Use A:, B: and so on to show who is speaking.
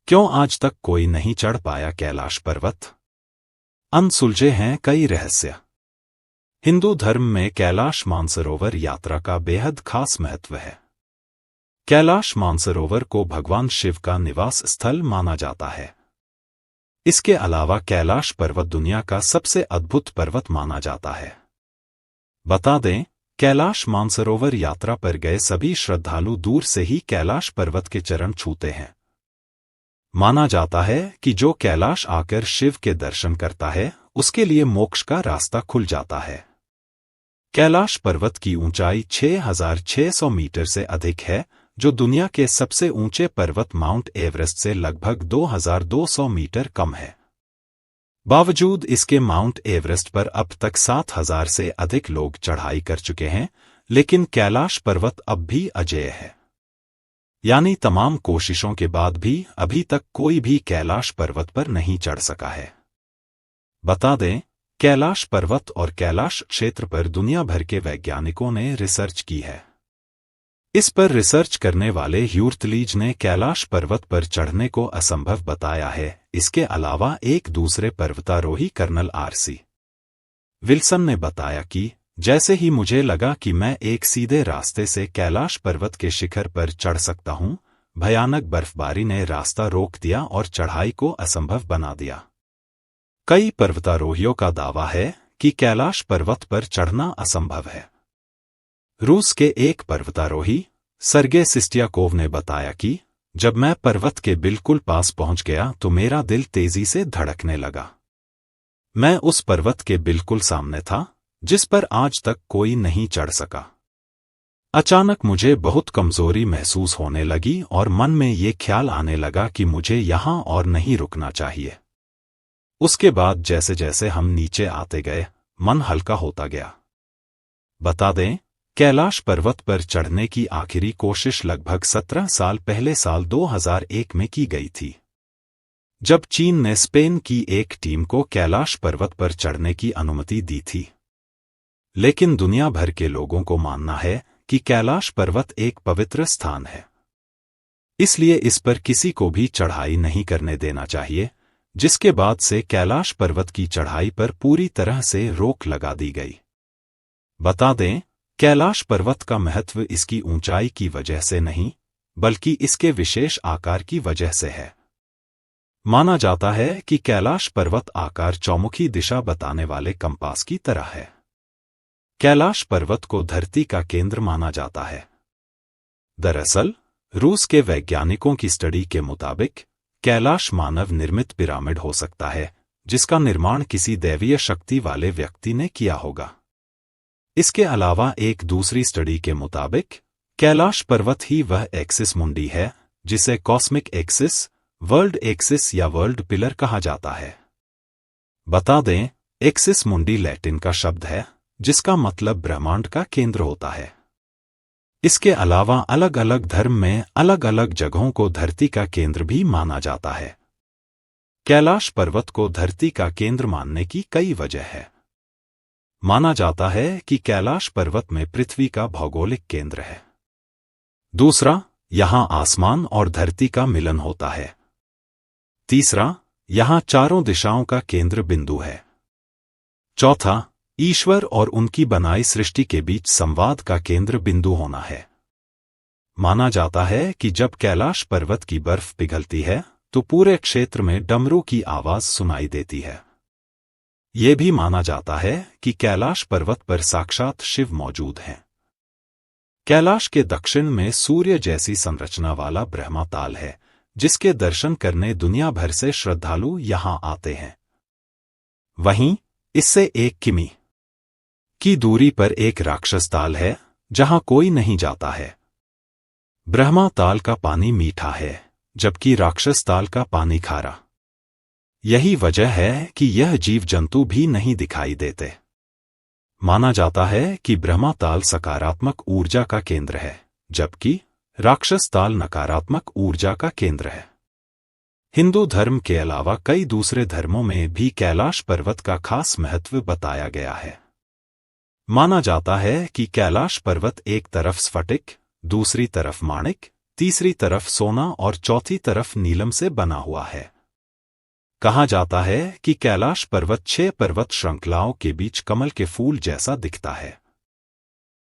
A: क्यों आज तक कोई नहीं चढ़ पाया कैलाश पर्वत? अनसुलझे हैं कई रहस्य। हिंदू धर्म में कैलाश मानसरोवर यात्रा का बेहद खास महत्व है। कैलाश मानसरोवर को भगवान शिव का निवास स्थल माना जाता है। इसके अलावा कैलाश पर्वत दुनिया का सबसे अद्भुत पर्वत माना जाता है। बता दें, कैलाश मानसरोवर यात्रा पर गए सभी श्रद्धालु दूर से ही कैलाश पर्वत के चरण छूते हैं। माना जाता है कि जो कैलाश आकर शिव के दर्शन करता है, उसके लिए मोक्ष का रास्ता खुल जाता है। कैलाश पर्वत की ऊंचाई 6,600 मीटर से अधिक है, जो दुनिया के सबसे ऊंचे पर्वत माउंट एवरेस्ट से लगभग 2,200 मीटर कम है। बावजूद इसके माउंट एवरेस्ट पर अब तक 7,000 से अधिक लोग चढ़ाई कर चुके हैं, लेकिन कैलाश पर्वत अब भी अजेय है। यानी तमाम कोशिशों के बाद भी अभी तक कोई भी कैलाश पर्वत पर नहीं चढ़ सका है। बता दें, कैलाश पर्वत और कैलाश क्षेत्र पर दुनिया भर के वैज्ञानिकों ने रिसर्च की है। इस पर रिसर्च करने वाले ह्यूर्टलीज ने कैलाश पर्वत पर चढ़ने को असंभव बताया है। इसके अलावा एक दूसरे पर्वतारोही कर्नल आर.सी. विल्सन ने बताया कि जैसे ही मुझे लगा कि मैं एक सीधे रास्ते से कैलाश पर्वत के शिखर पर चढ़ सकता हूं, भयानक बर्फबारी ने रास्ता रोक दिया और चढ़ाई को असंभव बना दिया। कई पर्वतारोहियों का दावा है कि कैलाश पर्वत पर चढ़ना असंभव है। रूस के एक पर्वतारोही सर्गे सिस्टियाकोव ने बताया कि जब मैं पर्वत के बिल्कुल पास पहुंच गया तो मेरा दिल तेजी से धड़कने लगा। मैं उस पर्वत के बिल्कुल सामने था, जिस पर आज तक कोई नहीं चढ़ सका। अचानक मुझे बहुत कमजोरी महसूस होने लगी और मन में ये ख्याल आने लगा कि मुझे यहां और नहीं रुकना चाहिए। उसके बाद जैसे जैसे हम नीचे आते गए, मन हल्का होता गया। बता दें, कैलाश पर्वत पर चढ़ने की आखिरी कोशिश लगभग 17 साल पहले साल 2001 में की गई थी, जब चीन ने स्पेन की एक टीम को कैलाश पर्वत पर चढ़ने की अनुमति दी थी। लेकिन दुनिया भर के लोगों को मानना है कि कैलाश पर्वत एक पवित्र स्थान है, इसलिए इस पर किसी को भी चढ़ाई नहीं करने देना चाहिए, जिसके बाद से कैलाश पर्वत की चढ़ाई पर पूरी तरह से रोक लगा दी गई। बता दें, कैलाश पर्वत का महत्व इसकी ऊंचाई की वजह से नहीं, बल्कि इसके विशेष आकार की वजह से है। माना जाता है कि कैलाश पर्वत आकार चौमुखी दिशा बताने वाले कंपास की तरह है। कैलाश पर्वत को धरती का केंद्र माना जाता है। दरअसल, रूस के वैज्ञानिकों की स्टडी के मुताबिक कैलाश मानव निर्मित पिरामिड हो सकता है, जिसका निर्माण किसी दैवीय शक्ति वाले व्यक्ति ने किया होगा। इसके अलावा एक दूसरी स्टडी के मुताबिक कैलाश पर्वत ही वह एक्सिस मुंडी है जिसे कॉस्मिक एक्सिस, वर्ल्ड एक्सिस या वर्ल्ड पिलर कहा जाता है। बता दें, एक्सिस मुंडी लैटिन का शब्द है, जिसका मतलब ब्रह्मांड का केंद्र होता है। इसके अलावा अलग अलग धर्म में अलग अलग जगहों को धरती का केंद्र भी माना जाता है। कैलाश पर्वत को धरती का केंद्र मानने की कई वजह है। माना जाता है कि कैलाश पर्वत में पृथ्वी का भौगोलिक केंद्र है। दूसरा, यहां आसमान और धरती का मिलन होता है। तीसरा, यहां चारों दिशाओं का केंद्र बिंदु है। चौथा, ईश्वर और उनकी बनाई सृष्टि के बीच संवाद का केंद्र बिंदु होना है। माना जाता है कि जब कैलाश पर्वत की बर्फ पिघलती है तो पूरे क्षेत्र में डमरू की आवाज सुनाई देती है। यह भी माना जाता है कि कैलाश पर्वत पर साक्षात शिव मौजूद हैं। कैलाश के दक्षिण में सूर्य जैसी संरचना वाला ब्रह्मा ताल है, जिसके दर्शन करने दुनिया भर से श्रद्धालु यहां आते हैं। वहीं इससे 1 किमी की दूरी पर एक राक्षस ताल है, जहां कोई नहीं जाता है। ब्रह्मा ताल का पानी मीठा है, जबकि राक्षस ताल का पानी खारा। यही वजह है कि यह जीव जंतु भी नहीं दिखाई देते। माना जाता है कि ब्रह्मा ताल सकारात्मक ऊर्जा का केंद्र है, जबकि राक्षस ताल नकारात्मक ऊर्जा का केंद्र है। हिंदू धर्म के अलावा कई दूसरे धर्मों में भी कैलाश पर्वत का खास महत्व बताया गया है। माना जाता है कि कैलाश पर्वत एक तरफ स्फटिक, दूसरी तरफ माणिक, तीसरी तरफ सोना और चौथी तरफ नीलम से बना हुआ है। कहा जाता है कि कैलाश पर्वत 6 पर्वत श्रृंखलाओं के बीच कमल के फूल जैसा दिखता है।